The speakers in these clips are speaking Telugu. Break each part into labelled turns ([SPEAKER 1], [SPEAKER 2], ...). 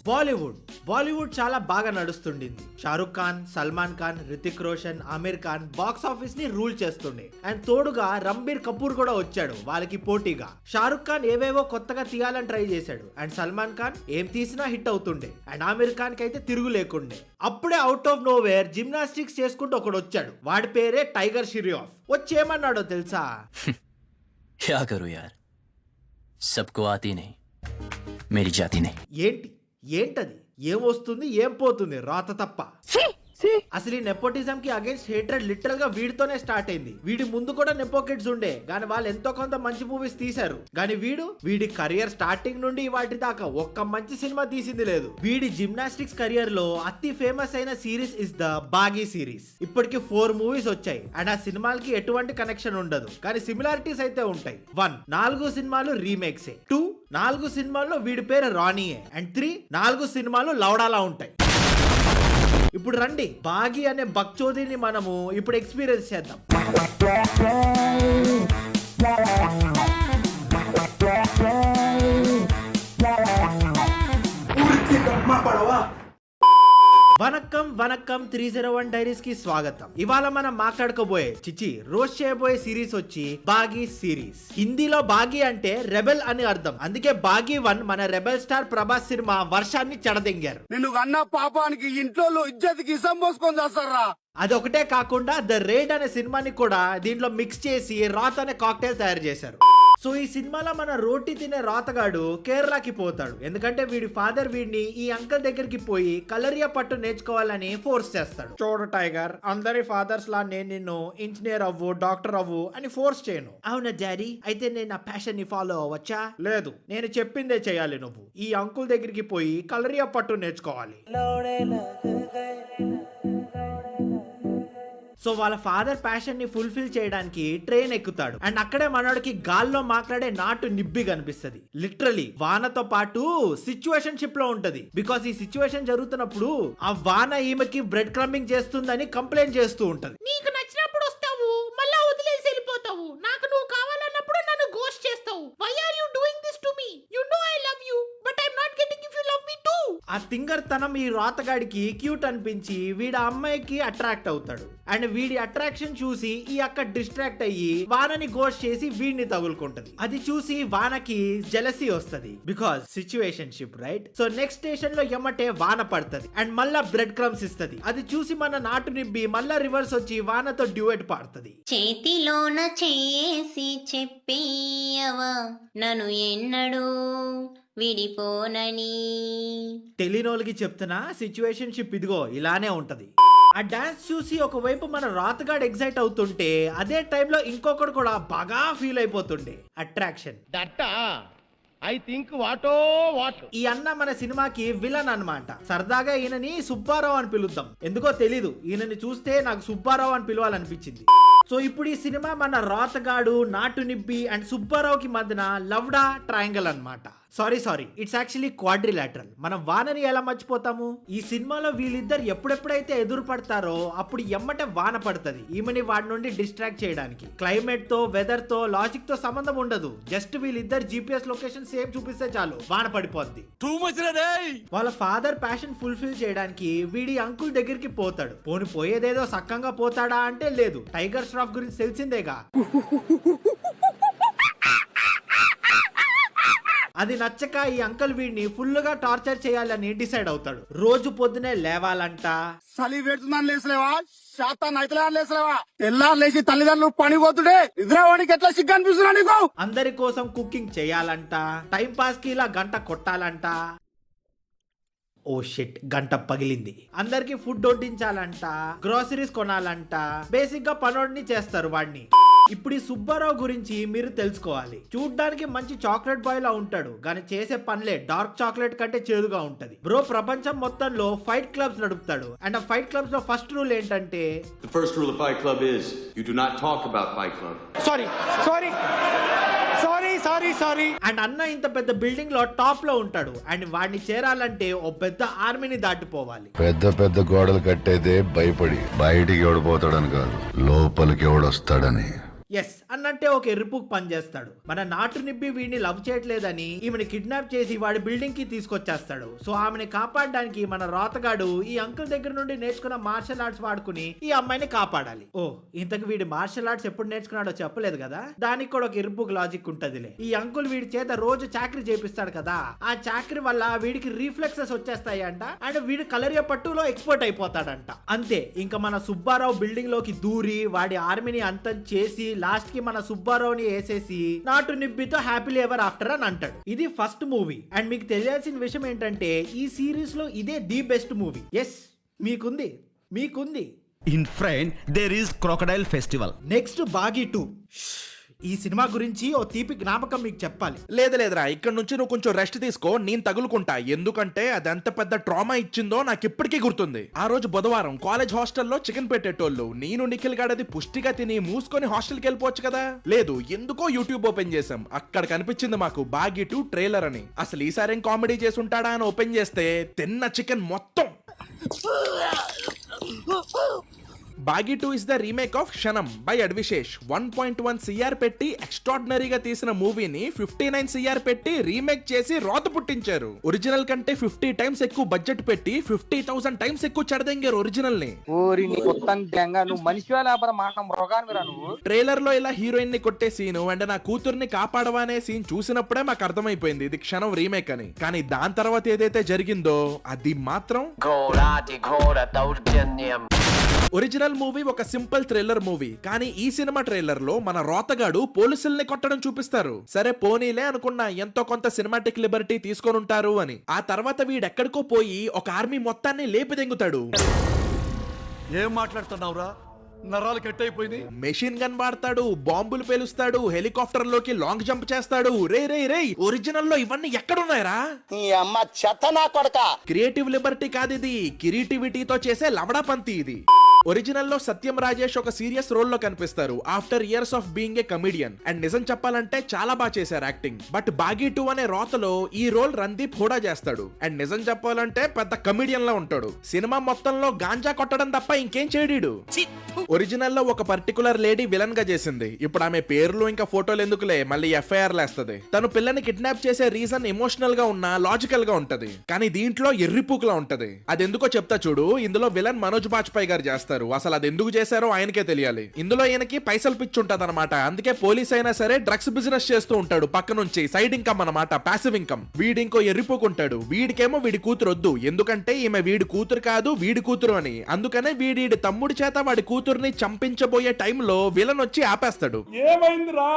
[SPEAKER 1] బాలీవుడ్ చాలా బాగా నడుస్తుండింది. షారుఖ్ ఖాన్, సల్మాన్ ఖాన్, రితిక్ రోషన్, ఆమిర్ ఖాన్ బాక్స్ ఆఫీస్ ని రూల్ చేస్తుండే. అండ్ తోడుగా రంబీర్ కపూర్ కూడా వచ్చాడు వాళ్ళకి పోటీగా. షారుఖ్ ఖాన్ ఏవేవో కొత్తగా తీయాలని ట్రై చేశాడు. అండ్ సల్మాన్ ఖాన్ ఏం తీసినా హిట్ అవుతుండే. అండ్ ఆమిర్ ఖాన్ కి అయితే తిరుగు లేకుండే. అప్పుడే అవుట్ ఆఫ్ నోవేర్ జిమ్నాస్టిక్స్ చేసుకుంటూ ఒకడు వచ్చాడు. వాడి పేరే టైగర్ షిరియాఫ్. వచ్చేమన్నాడో తెలుసా?
[SPEAKER 2] क्या करूं यार, सबको आती नहीं, मेरी जाती नहीं.
[SPEAKER 1] ఏంటది? ఏం వస్తుంది ఏం పోతుంది? రాత తప్ప. అసలు ఈ నెపోటిజం కి అగేన్స్ట్ హేట్రెడ్ లిటరల్ గా వీడితోనే స్టార్ట్ అయింది. వీడి ముందు కూడా నెపో కిడ్స్ ఉండే, కానీ వాళ్ళు ఎంతో కొంత మంచి మూవీస్ తీశారు. కానీ వీడి కెరియర్ స్టార్టింగ్ నుండి వాటి దాకా ఒక్క మంచి సినిమా తీసింది లేదు. వీడి జిమ్నాస్టిక్స్ కెరియర్ లో అతి ఫేమస్ అయిన series is the Baaghi series. ఇప్పటికి 4 మూవీస్ వచ్చాయి. అండ్ ఆ సినిమాలకి ఎటువంటి కనెక్షన్ ఉండదు, కానీ సిమిలారిటీస్ అయితే ఉంటాయి. 1 4 సినిమాలు రీమేక్సే. 2 4 సినిమాల్లో వీడి పేరు రాణీయే. అండ్ 3 4 సినిమాలు లౌడాలా ఉంటాయి. ఇప్పుడు రండి, బాగీ అనే బక్చోదీని మనము ఇప్పుడు ఎక్స్పీరియన్స్ చేద్దాం. వనక్కం 301 డైరీస్ కి స్వాగతం. ఇవాళ మనం మాట్లాడుకోబోయే రోజ్ చేయబోయే సిరీస్ వచ్చి బాగీ సిరీస్. హిందీలో బాగీ అంటే రెబెల్ అని అర్థం. అందుకే బాగీ 1 మన రెబెల్ స్టార్ ప్రభాస్ సినిమా వర్షాన్ని చెడదెంగారు.
[SPEAKER 3] నిన్ను అన్న పాపానికి ఇంట్లో ఇజ్జతికి ఇసం పోసుకొని చేస్తారా.
[SPEAKER 1] అదొకటే కాకుండా ద రేడ్ అనే సినిమాని కూడా దీంట్లో మిక్స్ చేసి రాత్ అనే కాక్టైల్ తయారు చేశారు. సో ఈ సినిమాలో మన రోటీ తినే రాతగాడు కేరళకి పోతాడు. ఎందుకంటే వీడి ఫాదర్ వీడిని ఈ అంకల్ దగ్గరికి పోయి కలరియా పట్టు నేర్చుకోవాలని ఫోర్స్ చేస్తాడు. చూడు టైగర్, అందరి ఫాదర్స్ లా నేను నిన్ను ఇంజనీర్ అవ్వు, డాక్టర్ అవ్వు అని ఫోర్స్ చేయను. అవునా డాడీ, అయితే నేను నా ప్యాషన్ ని ఫాలో అవ్వచ్చా? లేదు, నేను చెప్పిందే చేయాలి. నువ్వు ఈ అంకుల్ దగ్గరికి పోయి కలరియా పట్టు నేర్చుకోవాలి. సో వాళ్ళ ఫాదర్ ప్యాషన్ ని ఫుల్ఫిల్ చేయడానికి ట్రైన్ ఎక్కుతాడు. అండ్ అక్కడే మనోడికి గాల్లో మాట్లాడే నాటు నిబ్బి కనిపిస్తుంది. లిటరలీ వానతో పాటు సిచ్యువేషన్ షిప్ లో ఉంటది. బికాస్ ఈ సిచ్యువేషన్ జరుగుతున్నప్పుడు ఆ వాన ఈమెకి బ్రెడ్ క్రమ్మింగ్ చేస్తుందని కంప్లైంట్ చేస్తూ ఉంటది. నీకు నచ్చినప్పుడు వస్తావు, మళ్ళా వదిలేసి వెళ్ళిపోతావు. నాకు నువ్వు కావాలన్నప్పుడు నన్ను గోస్ట్ చేస్తావు. Why are you doing this to me? You know I love you, but I am not getting if you love me to. ఆ తింగర్ తనం ఈ రాతగాడికి క్యూట్ అనిపించి వీడి అమ్మాయికి అట్రాక్ట్ అవుతాడు. అండ్ వీడి అట్రాక్షన్ చూసి ఈ అక్క డిస్ట్రాక్ట్ అయ్యి వానని గోస్ట్ చేసి వీడిని తగులుకుంటది. అది చూసి వానకి జెలసీ వస్తది. Because situation ship, right? So next station లో ఎమ్మటే వాన పడుతుంది. అండ్ మళ్ళా బ్రెడ్ క్రమ్స్ ఇస్తది. అది చూసి మన నాటు నిబ్బి మళ్ళా రివర్స్ వచ్చి వానతో డ్యూయట్ పాడుతుంది.
[SPEAKER 4] చేతిలోన చేసి చెప్పేయవా నన్ను ఎన్నడూ విడిపోనని.
[SPEAKER 1] తెలియనోళ్ళకి చెప్తున్నా, సిచ్యువేషన్ షిప్ ఇదిగో ఇలానే ఉంటది. ఆ డాన్స్ చూసి ఒకవైపు మన రాతగాడు ఎగ్జైట్ అవుతుంటే అదే టైంలో ఇంకొకడు కూడా బాగా ఫీల్ అయిపోతుండే. అట్రాక్షన్. ఈ అన్న మన సినిమాకి విలన్ అన్నమాట. సరదాగా ఈయనని సుబ్బారావు అని పిలుద్దాం. ఎందుకో తెలీదు, ఈయనని చూస్తే నాకు సుబ్బారావు అని పిలవాలనిపించింది. సో ఇప్పుడు ఈ సినిమా మన రాతగాడు, నాటు నిబ్బి అండ్ సుబ్బారావుకి మధ్యన లవ్డా ట్రయాంగిల్ అన్నమాట. Sorry it's actually quadrilateral. మనం వానని ఎలా మర్చిపోతాము? ఈ సినిమాలో వీళ్ళిద్దరు ఎప్పుడెప్పుడైతే ఎదురు పడతారో అప్పుడు ఎమ్మటే వాన పడుతుంది. ఈమెని వాడి నుండి డిస్ట్రాక్ట్ చేయడానికి. క్లైమేట్ తో, వెదర్ తో, లాజిక్ తో సంబంధం ఉండదు. జస్ట్ వీళ్ళిద్దరు GPS లొకేషన్ సేమ్ చూపిస్తే చాలు వాన పడిపోద్ది. వాళ్ళ ఫాదర్ ప్యాషన్ ఫుల్ఫిల్ చేయడానికి వీడి అంకుల్ దగ్గరికి పోతాడు. పోయేదేదో సక్కంగా పోతాడా అంటే లేదు. టైగర్ ష్రాఫ్ గురించి తెలిసిందేగా. అది నచ్చక ఈ అంకల్ వీడిని ఫుల్ గా టార్చర్ చేయాలని డిసైడ్ అవుతాడు. రోజు పొద్దునే లేవాలంట.
[SPEAKER 3] చలి పెడుతుందని లేసలేవా? శాతం అయితే లేసలేవా? తెల్లారు లేచి తల్లిదండ్రులు పని పోతుండే నిద్రవాడికి ఎట్లా సిగ్గు అనిపిస్తున్నా నీకు?
[SPEAKER 1] అందరి కోసం కుకింగ్ చేయాలంట. టైం పాస్ కి ఇలా గంట కొట్టాలంట. ఓ షిట్, గంట పగిలింది. అందరికి ఫుడ్ వడ్డించాలంట, గ్రోసరీస్ కొనాలంట. బేసిక్ గా పనోడిని చేస్తారు వాడిని. ఇప్పుడు ఈ సుబ్బారావు గురించి మీరు తెలుసుకోవాలి. చూడ్డానికి మంచి చాక్లెట్ బాయ్ లా ఉంటాడు, కానీ చేసే పనులే డార్క్ చాక్లెట్ కంటే చేదుగా ఉంటది. బ్రో ప్రపంచం మొత్తంలో ఫైట్ క్లబ్స్ నడుపుతాడు. అండ్ ఆ ఫైట్ క్లబ్స్ లో ఫస్ట్ రూల్ ఏంటంటే,
[SPEAKER 5] The first rule of Fight Club is you do not talk about Fight Club.
[SPEAKER 3] Sorry
[SPEAKER 1] and అన్న ఇంత పెద్ద బిల్డింగ్ లో టాప్ లో ఉంటాడు. అండ్ వాడిని చేరాలంటే ఓ పెద్ద ఆర్మీని దాటిపోవాలి.
[SPEAKER 6] పెద్ద గోడలు కట్టేదే భయపడి బయటికి ఎవడిపోతాడని కాదు, లోపలికి ఎవడొస్తాడని.
[SPEAKER 1] ఎస్ అన్నంటే ఒక ఎర్రిపుక్ పని చేస్తాడు. మన నాటు నిబ్బి వీడిని లవ్ చేయట్లేదని ఈమెని కిడ్నాప్ చేసి వాడి బిల్డింగ్ కి తీసుకొచ్చేస్తాడు. సో ఆమెని కాపాడడానికి మన రోతగాడు ఈ అంకుల్ దగ్గర నుండి నేర్చుకున్న మార్షల్ ఆర్ట్స్ వాడుకుని ఈ అమ్మాయిని కాపాడాలి. ఓ ఇంతకు వీడి మార్షల్ ఆర్ట్స్ ఎప్పుడు నేర్చుకున్నాడో చెప్పలేదు కదా, దానికి కూడా ఒక ఎర్రిపుక్ లాజిక్ ఉంటదిలే. ఈ అంకుల్ వీడి చేత రోజు చాకరీ చేపిస్తాడు కదా, ఆ చాకరీ వల్ల వీడికి రీఫ్లెక్సెస్ వచ్చేస్తాయి అంట అండ్ వీడి కలరియా పట్టులో ఎక్స్పోర్ట్ అయిపోతాడంట. అంతే, ఇంకా మన సుబ్బారావు బిల్డింగ్ లోకి దూరి వాడి ఆర్మీని అంతం చేసి లాస్ట్ కి మన సుబ్బారావుని వేసేసి నాటు నిబ్బితో హ్యాపీలీ ఎవర్ ఆఫ్టర్ అని అంటాడు. ఇది ఫస్ట్ మూవీ. అండ్ మీకు తెలియాల్సిన విషయం ఏంటంటే ఈ సిరీస్ లో ఇదే ది బెస్ట్ మూవీ. ఎస్, మీకుంది.
[SPEAKER 6] In front, there is Crocodile Festival.
[SPEAKER 1] Next Baaghi 2. ఈ సినిమా గురించి ఓ తీపి జ్ఞాపకం మీకు చెప్పాలి.
[SPEAKER 7] లేదురా, ఇక్కడ నుంచి నువ్వు కొంచెం రెస్ట్ తీసుకో, నేను తగులుకుంటా. ఎందుకంటే అది ఎంత పెద్ద ట్రామా ఇచ్చిందో నాకు ఇప్పటికీ గుర్తుంది. ఆ రోజు బుధవారం కాలేజ్ హాస్టల్లో చికెన్ పెట్టేటోళ్ళు నేను నిఖిల్ గాడది పుష్టిగా తిని మూసుకొని హాస్టల్కి వెళ్ళిపోవచ్చు కదా. లేదు, ఎందుకో యూట్యూబ్ ఓపెన్ చేసాం. అక్కడ కనిపించింది మాకు బాగీ 2 ట్రైలర్ అని. అసలు ఈసారి ఏం కామెడీ చేసి ఉంటాడా అని ఓపెన్ చేస్తే తిన్న చికెన్ మొత్తం. Baaghi 2 is the remake of క్షణం బై అడ్విశేష్. 1.1 CR పెట్టి ఎక్స్ట్రాడినరీగా తీసిన మూవీని 59 CR పెట్టి రీమేక్ చేసి రోత పుట్టించారు. ఒరిజినల్ కంటే 50 టైమ్స్ ఎక్కువ బడ్జెట్ పెట్టి 50,000 టైమ్స్ ఎక్కువ చెడదెంగారు ఒరిజినల్ ని. ట్రైలర్ లో ఇలా హీరోయిన్ ని కొట్టే సీన్ అండ్ నా కూతుర్ని కాపాడవా అనే సీన్ చూసినప్పుడే మాకు అర్థమైపోయింది ఇది క్షణం రీమేక్ అని. కానీ దాని తర్వాత ఏదైతే జరిగిందో అది మాత్రం ఒరిజినల్ మూవీ ఒక సింపుల్ థ్రిల్లర్ మూవీ. కానీ ఈ సినిమా ట్రైలర్ లో మన రోతగాడు పోలీసుల్ని కొట్టడం చూపిస్తారు. సరే పోనీలే అనుకున్నా, ఎంతో కొంత సినిమాటిక్ లిబర్టీ తీసుకొని ఉంటారు అని. ఆ తర్వాత వీడెక్కడికో పోయి ఒక ఆర్మీ మొత్తాన్ని లేపి దెంగుతాడు.
[SPEAKER 8] ఏం మాట్లాడుతున్నావురా, నరాలు కట్ అయిపోయింది.
[SPEAKER 7] మెషిన్ గన్ వాడతాడు, బాంబులు పేలుస్తాడు, హెలికాప్టర్ లోకి లాంగ్ జంప్ చేస్తాడు. రే ఒరిజినల్ లో ఇవన్నీ ఎక్కడున్నాయరా? క్రియేటివ్ లిబర్టీ కాదు ఇది, క్రియేటివిటీతో చేసే లవడా పంతి ఇది. ఒరిజినల్ లో సత్యం రాజేష్ ఒక సీరియస్ రోల్ లో కనిపిస్తారు after years of being a comedian. And నిజం చెప్పాలంటే చాలా బాగా చేశారు యాక్టింగ్. బట్ బాగీ 2 అనే రోతలో ఈ రోల్ రణదీప్ హూడా చేస్తాడు. అండ్ నిజం చెప్పాలంటే పెద్ద కమిడియన్ లా ఉంటాడు. సినిమా మొత్తంలో గాంజా కొట్టడం తప్ప ఇంకేం చేయడు. ఒరిజినల్ లో ఒక పర్టికులర్ లేడీ విలన్ గా చేసింది. ఇప్పుడు ఆమె పేర్లు ఇంకా ఫోటోలు ఎందుకులే, మళ్ళీ FIR లేస్తది. తను పిల్లని కిడ్నాప్ చేసే రీజన్ ఎమోషనల్ గా ఉన్నా లాజికల్ గా ఉంటది. కానీ దీంట్లో ఎర్రిపూకులా ఉంటది. అది ఎందుకో చెప్తా చూడు. ఇందులో విలన్ మనోజ్ బాజ్పాయ్ గారు చేస్తారు. అసలు అది ఎందుకు చేశారో ఆయనకే తెలియాలి. ఇందులో ఈయనకి పైసలు పిచ్చి ఉంటది అనమాట. అందుకే పోలీస్ అయినా సరే డ్రగ్స్ బిజినెస్ చేస్తూ ఉంటాడు పక్క నుంచి. సైడ్ ఇన్కమ్ అనమాట, ప్యాసివ్ ఇన్కమ్. వీడింకో ఎర్రిపోకుంటాడు. వీడికేమో వీడి కూతురు వద్దు, ఎందుకంటే ఈమె వీడి కూతురు కాదు వీడి కూతురు అని. అందుకనే వీడి తమ్ముడి చేత వాడి కూతుర్ని చంపించబోయే టైంలో విలన్ వచ్చి ఆపేస్తాడు.
[SPEAKER 3] ఏమైందిరా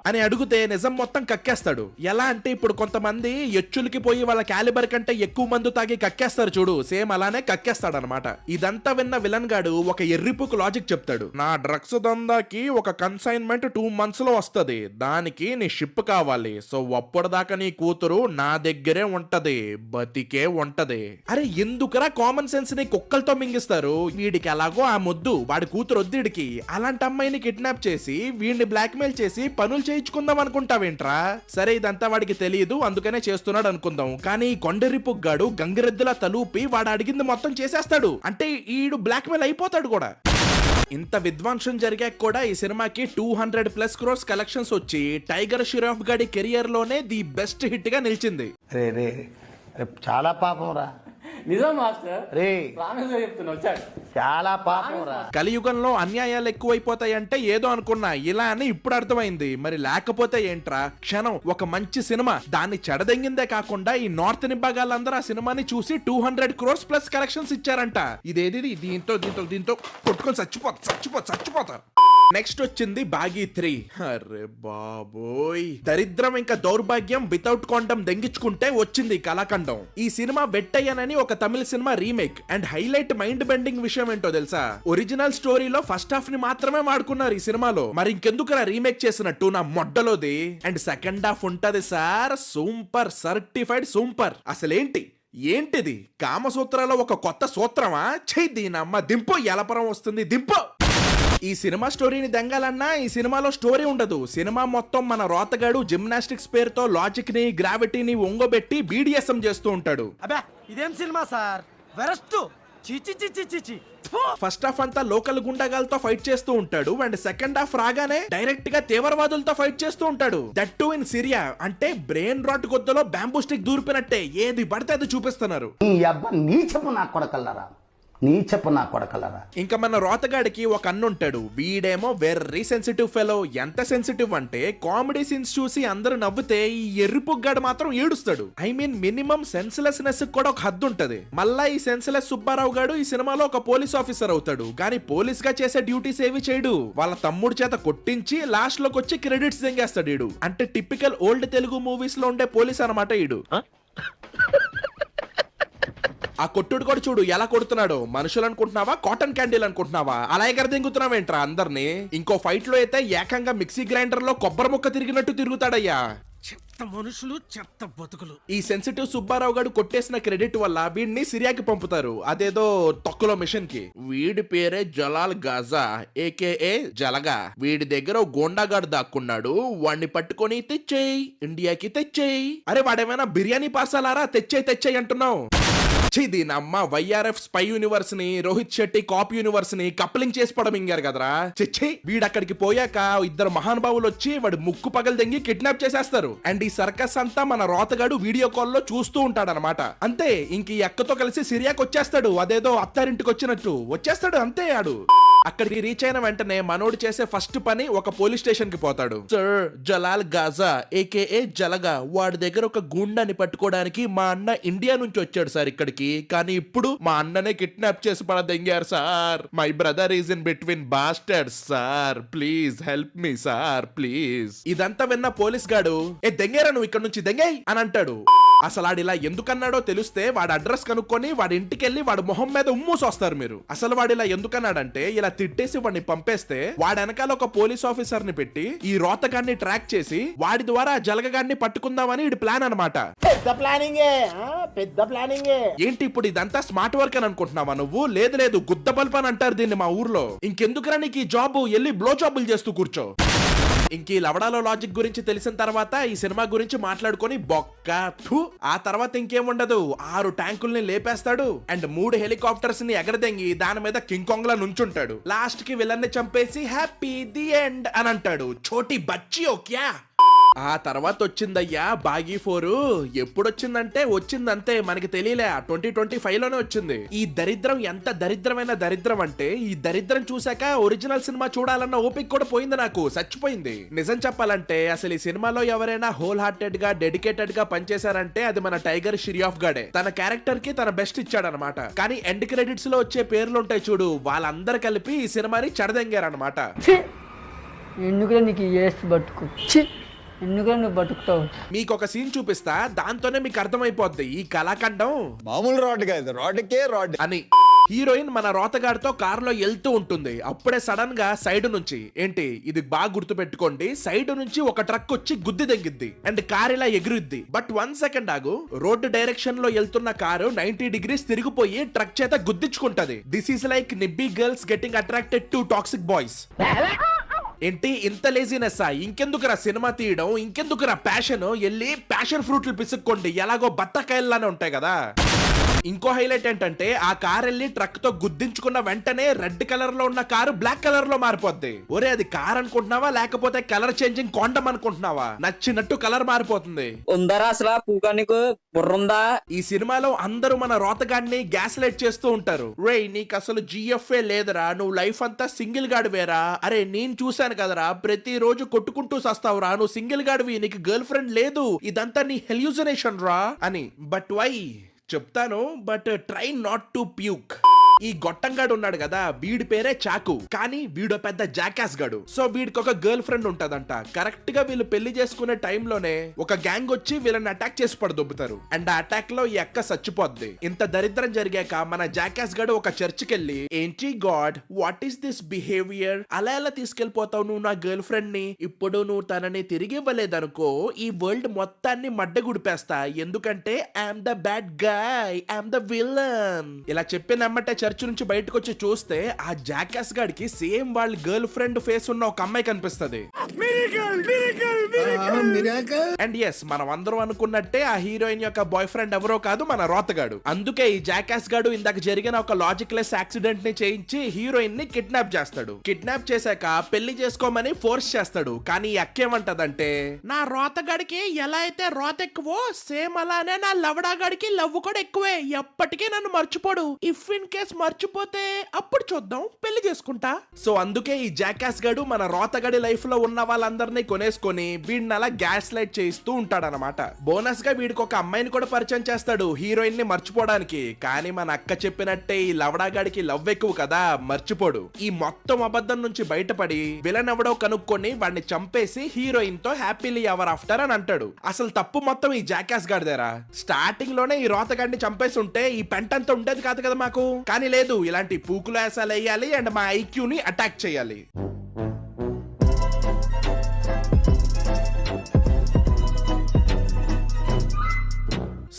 [SPEAKER 7] అని అడిగితే నిజం మొత్తం కక్కేస్తాడు. ఎలా అంటే ఇప్పుడు కొంతమంది ఎచ్చులకి పోయి వాళ్ళ క్యాలిబర్ కంటే ఎక్కువ మందు తాగి కక్కేస్తారు చూడు, సేమ్ అలానే కక్కేస్తాడు అనమాట. ఇదంతా విన్న విలన్ గాడు ఒక ఎర్రిపుకు లాజిక్ చెప్తాడు. నా డ్రగ్స్ దందాకి ఒక కన్సైన్మెంట్ 2 months లో వస్తది, దానికి నీ షిప్ కావాలి. సో అప్పటిదాకా నీ కూతురు నా దగ్గరే ఉంటది, బతికే ఉంటది. అరే ఎందుకురా కామన్ సెన్స్ ని కుక్కలతో మింగిస్తారు? వీడికి ఎలాగో ఆ మొద్దు, వాడి కూతురు వద్దుడికి. అలాంటి అమ్మాయిని కిడ్నాప్ చేసి వీడిని బ్లాక్ మెయిల్ చేసి పనులు చేయించుకుందాం అనుకుంటావేంట్రా? సరే ఇదంతా వాడికి తెలియదు, అందుకనే చేస్తున్నాడు అనుకుందాం. కానీ కొండెర్రిపుగ్గాడు గంగిరెద్దులా తలూపి వాడు అడిగింది మొత్తం చేసేస్తాడు. అంటే ఈడు బ్లాక్ మెయిల్ అయిపోతాడు కూడా. ఇంత విధ్వంసం జరిగాక కూడా ఈ సినిమాకి 200+ crores కలెక్షన్స్ వచ్చి టైగర్ ష్రాఫ్ గాడి కెరియర్ లోనే ది బెస్ట్ హిట్ గా నిలిచింది.
[SPEAKER 3] రే చాలా పాపం రా.
[SPEAKER 9] నిజం మాస్టర్,
[SPEAKER 3] రే
[SPEAKER 9] చెప్తున్నా వచ్చాడు.
[SPEAKER 3] చాలా పాపం రా.
[SPEAKER 7] కలియుగంలో అన్యాయాలు ఎక్కువైపోతాయంటే ఏదో అనుకున్నా, ఇలా అని ఇప్పుడు అర్థమైంది. మరి లేకపోతే ఏంట్రా? క్షణం ఒక మంచి సినిమా, దాన్ని చెడదెంగిందే కాకుండా ఈ నార్త్ నిబ్బాగాళ్ళందరూ ఆ సినిమాని చూసి 200 crores+ కలెక్షన్స్ ఇచ్చారంట. ఇదేది దీంతో కొట్టుకొని చచ్చిపోతా. నెక్స్ట్ వచ్చింది బాగీ 3. అరే బాబోయ్, దరిద్రం ఇంకా దౌర్భాగ్యం వితౌట్ కాండం దెంగించుకుంటే వచ్చింది కళాఖండం. ఈ సినిమా వెట్టయ్యనని ఒక తమిళ సినిమా remake. And highlight mind bending విషయం ఏంటో తెలుసా? ఒరిజినల్ స్టోరీలో ఫస్ట్ హాఫ్ ని మాత్రమే వాడుకున్నారు ఈ సినిమాలో. మరి ఇంకెందుకు రీమేక్ చేసినట్టు నా మొడ్డలోది. అండ్ సెకండ్ హాఫ్ ఉంటది సార్, సూపర్, సర్టిఫైడ్ సూపర్. ఏంటిది కామసూత్రాలో ఒక కొత్త సూత్రమా? దీనమ్మ దింపో, ఎలపరం వస్తుంది దింపో. ఈ సినిమా స్టోరీని దెంగాలన్నా ఈ సినిమాలో స్టోరీ ఉండదు. సినిమా మొత్తం మన రోతగాడు జిమ్నాస్టిక్స్ పేరుతో లాజిక్ ని గ్రావిటీని ఒంగోబెట్టి BDSM చేస్తూ ఉంటాడు.
[SPEAKER 10] అబ్బా ఇదేం సినిమా సార్, వెరస్ట్
[SPEAKER 7] ఫస్ట్ హాఫ్ అంతా లోకల్ గుండాగాలతో ఫైట్ చేస్తూ ఉంటాడు అండ్ సెకండ్ హాఫ్ రాగానే డైరెక్ట్ గా తీవ్రవాదులతో ఫైట్ చేస్తూ ఉంటాడు. That to in Syria. అంటే బ్రెయిన్ రాట్ గొద్దలో బ్యాంబూ స్టిక్ దూరిపోయినట్టే ఏది పడితే అది చూపిస్తున్నారు. ఇంకా మన రోతగాడికి ఒక అన్న ఉంటాడు. వీడేమో వెరీ సెన్సిటివ్ ఫెలో. ఎంత సెన్సిటివ్ అంటే కామెడీ సీన్స్ చూసి అందరూ నవ్వుతే ఈ ఎర్రిపుగ్గాడు మాత్రం ఏడుస్తాడు. ఐ మీన్ మినిమం సెన్స్లెస్నెస్ కూడా ఒక హద్దు ఉంటది. మళ్ళా ఈ సెన్స్లెస్ సుబ్బారావు గాడు ఈ సినిమాలో ఒక పోలీస్ ఆఫీసర్ అవుతాడు. కానీ పోలీస్ గా చేసే డ్యూటీస్ ఏవి చేయడు. వాళ్ళ తమ్ముడు చేత కొట్టించి లాస్ట్ లోకి వచ్చి క్రెడిట్స్ దెంగేస్తాడు ఈడు. అంటే టిపికల్ ఓల్డ్ తెలుగు మూవీస్ లో ఉండే పోలీస్ అన్నమాట ఈడు. ఆ కొట్టుడు కూడా చూడు ఎలా కొడుతున్నాడు. మనుషులు అనుకుంటున్నావా, కాటన్ క్యాండిల్ అనుకుంటున్నావా? అలా ఎగర దింగుతున్నావేంట్రా అందరినీ. ఇంకో ఫైట్ లో అయితే ఏకంగా మిక్సీ గ్రైండర్ లో కొబ్బరి ముక్క తిరిగినట్టు తిరుగుతాడయ్యా.
[SPEAKER 8] చెత్త మనుషులు, చెత్త బతుకులు.
[SPEAKER 7] ఈ సెన్సిటివ్ సుబ్బారావు గారు కొట్టేసిన క్రెడిట్ వల్ల వీడిని సిరియాకి పంపుతారు. అదేదో తొక్కలో మిషన్ కి. వీడి పేరే జలాల్ గాజా ఏకేఏ జలగా. వీడి దగ్గర ఓ గోండాగాడు దాక్కున్నాడు. వాడిని పట్టుకొని తెచ్చేయి, ఇండియాకి తెచ్చేయి. అరే వాడేమైనా బిర్యానీ పార్సలారా తెచ్చేయి అంటున్నావు? దీని అమ్మ వైఆర్ఎఫ్ స్పై యూనివర్స్ ని, రోహిత్ శెట్టి కాప్ యూనివర్స్ ని కప్లింగ్ చేసి పడమింగారు కదరా. చిచ్చి వీడక్కడికి పోయాక ఇద్దరు మహానుభావులు వచ్చి వాడి ముక్కు పగలు దెంగి కిడ్నాప్ చేసేస్తారు. అండ్ ఈ సర్కస్ అంతా మన రోతగాడు వీడియో కాల్ లో చూస్తూ ఉంటాడనమాట. అంతే ఇంక ఈ అక్కతో కలిసి సిరియాకి వచ్చేస్తాడు. అదేదో అత్తారింటికి వచ్చినట్టు వచ్చేస్తాడు. అంతే ఆడు అక్కడికి రీచ్ అయిన వెంటనే మనోడు చేసే ఫస్ట్ పని ఒక పోలీస్ స్టేషన్ కి పోతాడు. సర్ జలాల్ గాజా ఏకేఏ జలగా వాడి దగ్గర ఒక గుండాని పట్టుకోవడానికి మా అన్న ఇండియా నుంచి వచ్చాడు సార్ ఇక్కడికి. కానీ ఇప్పుడు మా అన్ననే కిడ్నాప్ చేసి పడదెంగారు sir. My brother is in between bastards sir. Please help me sir please. ఇదంతా విన్న పోలీస్ గాడు దెంగేరా నువ్వు ఇక్కడ నుంచి దెంగేయ్ అని అంటాడు. అసలు ఆడిలా ఎందుకన్నాడో తెలిస్తే వాడి అడ్రస్ కనుక్కొని వాడి ఇంటికి వెళ్ళి వాడి మొహం మీద ఉమ్మూసొస్తారు మీరు. అసలు వాడిలా ఎందుకన్నాడంటే ఇలా తిట్టేసి వాడిని పంపేస్తే వాడి వెనకాల ఒక పోలీస్ ఆఫీసర్ ని పెట్టి ఈ రోతగాన్ని ట్రాక్ చేసి వాడి ద్వారా జలగగాన్ని పట్టుకుందామని ఇది ప్లాన్ అనమాట. ఏంటి ఇప్పుడు ఇదంతా స్మార్ట్ వర్క్ అని అనుకుంటున్నావా నువ్వు? లేదు గుద్ద బల్బ్ అని అంటారు దీన్ని మా ఊర్లో. ఇంకెందుకురా నీకు ఈ జాబ్? వెళ్ళి బ్లో జాబులు చేస్తూ కూర్చో. ఇంక ఈ లవడాలో లాజిక్ గురించి తెలిసిన తర్వాత ఈ సినిమా గురించి మాట్లాడుకొని బొక్క. ఆ తర్వాత ఇంకేముండదు. 6 ట్యాంకుల్ని లేపేస్తాడు అండ్ 3 హెలికాప్టర్స్ ని ఎగరదెంగి దాని మీద కింగ్ కాంగ్ లా నుంచుంటాడు. లాస్ట్ కి విలన్ ని చంపేసి హ్యాపీ ది ఎండ్ అని అంటాడు. చోటీ బచ్చి ఓక్యా. ఆ తర్వాత వచ్చిందయ్యా బాగీ 4. ఎప్పుడొచ్చిందంటే వచ్చిందంతే, మనకి తెలియలే. 2025 లోనే వచ్చింది. ఈ దరిద్రం ఎంత దరిద్రమైన దరిద్రం అంటే ఈ దరిద్రం చూసాక ఒరిజినల్ సినిమా చూడాలన్న ఓపిక కూడా పోయింది నాకు. చచ్చిపోయింది. నిజం చెప్పాలంటే అసలు ఈ సినిమాలో ఎవరైనా హోల్ హార్టెడ్ గా డెడికేటెడ్ గా పనిచేశారంటే అది మన టైగర్ షిరియాఫ్ గాడే. తన క్యారెక్టర్ కి తన బెస్ట్ ఇచ్చాడనమాట. కానీ ఎండ్ క్రెడిట్స్ లో వచ్చే పేర్లు ఉంటాయి చూడు, వాళ్ళందరూ కలిపి ఈ సినిమాని చెడదెంగారనమాట.
[SPEAKER 10] ఎందుకు నీకు బతుకు ఎందుకు నువ్వు బతుకుతావు?
[SPEAKER 7] మీకు ఒక సీన్ చూపిస్తా, దాంతోనే మీకు అర్థమైపోద్ది ఈ కళాఖండం
[SPEAKER 3] మామూలు రాడ్ కాదు, రాడ్కే రాడ్
[SPEAKER 7] అని. హీరోయిన్ మన రోతగాడితో కారులో వెళ్తూ ఉంటుంది. అప్పుడే సడన్ గా సైడ్ నుంచి, ఏంటి ఇది బాగా గుర్తు పెట్టుకోండి, సైడ్ నుంచి ఒక ట్రక్ వచ్చి గుద్ది దెంగిద్ది అండ్ కార్ ఇలా ఎగురుద్ది. బట్ 1 సెకండ్ ఆగు. రోడ్డు డైరెక్షన్ లో వెళ్తున్న కారు 90 degrees తిరిగిపోయి ట్రక్ చేత గుద్దించుకుంటది. దిస్ ఈస్ లైక్ నిబ్బీ girls getting attracted to toxic boys. ఏంటి ఇంత లేజినెస్? ఇంకెందుకురా సినిమా తీయడం, ఇంకెందుకురా ప్యాషన్? వెళ్ళి ప్యాషన్ ఫ్రూట్లు పిసుక్కోండి, ఎలాగో బత్తకాయల్లానే ఉంటాయి కదా. ఇంకో హైలైట్ ఏంటంటే ఆ కార్ వెళ్ళి ట్రక్ తో గుద్దించుకున్న వెంటనే రెడ్ కలర్ లో ఉన్న కారు బ్లాక్ కలర్ లో మారిపోద్ది. ఒరే అది కార్ అనుకుంటున్నావా లేకపోతే కలర్ చేంజింగ్ కాండం అనుకుంటున్నావా? నచ్చినట్టు కలర్ మారిపోతుంది.
[SPEAKER 10] ఉందరా అసలు పూగా నీకు బుర్రుందా?
[SPEAKER 7] ఈ సినిమాలో అందరూ మన రోతగాడిని గ్యాస్ లైట్ చేస్తూ ఉంటారు. రే నీకు అసలు జిఎఫ్ఏ లేదరా, నువ్వు లైఫ్ అంతా సింగిల్ గాడివేరా. అరే నేను చూశాను కదరా, ప్రతి రోజు కొట్టుకుంటూ సస్తావురా, నువ్వు సింగిల్ గాడివి, నీకు గర్ల్ ఫ్రెండ్ లేదు, ఇదంతా నీ హెల్యూసినేషన్ రా అని. బట్ వై చెప్తాను, but try not to puke. ఈ గొట్టంగాడు ఉన్నాడు కదా, వీడి పేరే చాకు. కానీ వీడు పెద్ద జాకాస్ గాడు. సో వీడికి ఒక గర్ల్ ఫ్రెండ్ ఉంటదంట. కరెక్ట్ గా వీళ్ళు పెళ్లి చేసుకునే టైంలోనే ఒక గ్యాంగ్ వచ్చి వీళ్ళని అటాక్ చేసి పడదొబ్బుతారు. అండ్ ఆ అటాక్ లో ఈ అక్క చచ్చిపోద్ది. ఇంత దరిద్రం జరిగాక మన జాకాస్ గాడు ఒక చర్చికి వెళ్ళి, ఏంటి God what is this behaviour, అలా ఎలా తీసుకెళ్లిపోతావు నువ్వు నా గర్ల్ ఫ్రెండ్ ని? ఇప్పుడు నువ్వు తనని తిరిగి ఇవ్వలేదనుకో ఈ వరల్డ్ మొత్తాన్ని మడ్డగుడిపేస్తా, ఎందుకంటే I'm the bad guy, I'm the villain. ఇలా చెప్పి నమ్మటే చర్చ్ నుంచి బయటకు వచ్చి చూస్తే ఆ జాకాస్ గాడికి సేమ్ వాళ్ళ గర్ల్ ఫ్రెండ్ ఫేస్ ఉన్న ఒక అమ్మాయి కనిపిస్తది. అండ్ ఎస్, మనం అందరం అనుకున్నట్టే ఆ హీరోయిన్ యొక్క బాయ్ ఫ్రెండ్ ఎవరో కాదు, మన రోతగాడు. అందుకే ఈ జాకాస్ గాడు ఇందాక జరిగిన ఒక లాజిక్ లెస్ యాక్సిడెంట్ ని చేయించి హీరోయిన్ ని కిడ్నాప్ చేస్తాడు. కిడ్నాప్ చేశాక పెళ్లి చేసుకోమని ఫోర్స్ చేస్తాడు. కానీ ఈ అక్కేమంటదంటే,
[SPEAKER 8] నా రోతగాడికి ఎలా అయితే రోత ఎక్కువో సేమ్ అలానే నా లవడాగాడికి లవ్ కూడా ఎక్కువే, ఎప్పటికీ నన్ను మర్చిపోడు. ఇఫ్ ఇన్ కేస్ మర్చిపోతే అప్పుడు చూద్దాం, పెళ్లి చేసుకుంటా.
[SPEAKER 7] సో అందుకే ఈ జాకాస్ గాడు మన రోతగడి లైఫ్ లో ఉన్న వాళ్ళందరినీ కొనేసుకొని వీడిని అలా గ్యాస్ లైట్ చేయిస్తూ ఉంటాడనమాట. బోనస్ గా వీడికి ఒక అమ్మాయిని కూడా పరిచయం చేస్తాడు హీరోయిన్ ని మర్చిపోవడానికి. కానీ మన అక్క చెప్పినట్టే ఈ లవడాగాడికి లవ్ ఎక్కువ కదా, మర్చిపోడు. ఈ మొత్తం అబద్ధం నుంచి బయటపడి విలన్ ఎవడో కనుక్కొని వాడిని చంపేసి హీరోయిన్ తో హ్యాపీలీ ఎవర్ ఆఫ్టర్ అని అంటాడు. అసలు తప్పు మొత్తం ఈ జాకాస్ గాడిదేరా. స్టార్టింగ్ లోనే ఈ రోతగాడిని చంపేసి ఉంటే ఈ పెంటంతా ఉండేది కాదు కదా మాకు. కానీ లేదు, ఇలాంటి పూకులు వేసాలు వేయాలి అండ్ మా ఐక్యూని అటాక్ చేయాలి.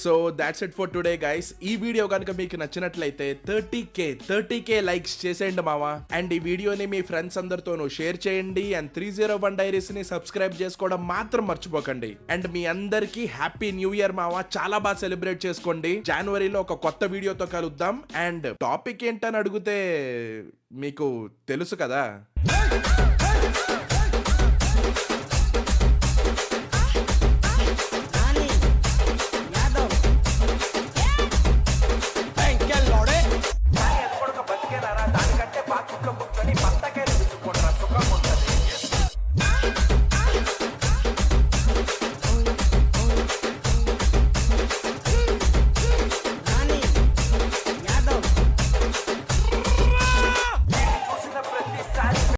[SPEAKER 7] So that's it for today guys. ఈ వీడియో కనుక మీకు నచ్చినట్లయితే 30k లైక్స్ చేసేయండి మావా. అండ్ ఈ వీడియోని మీ ఫ్రెండ్స్ అందరితోనూ షేర్ చేయండి. అండ్ 301 డైరీస్ ని సబ్స్క్రైబ్ చేసుకోవడం మాత్రం మర్చిపోకండి. అండ్ మీ అందరికి హ్యాపీ న్యూ ఇయర్ మావా. చాలా బాగా సెలబ్రేట్ చేసుకోండి. జనవరిలో ఒక కొత్త వీడియోతో కలుద్దాం. అండ్ టాపిక్ ఏంటని అడిగితే మీకు తెలుసు కదా.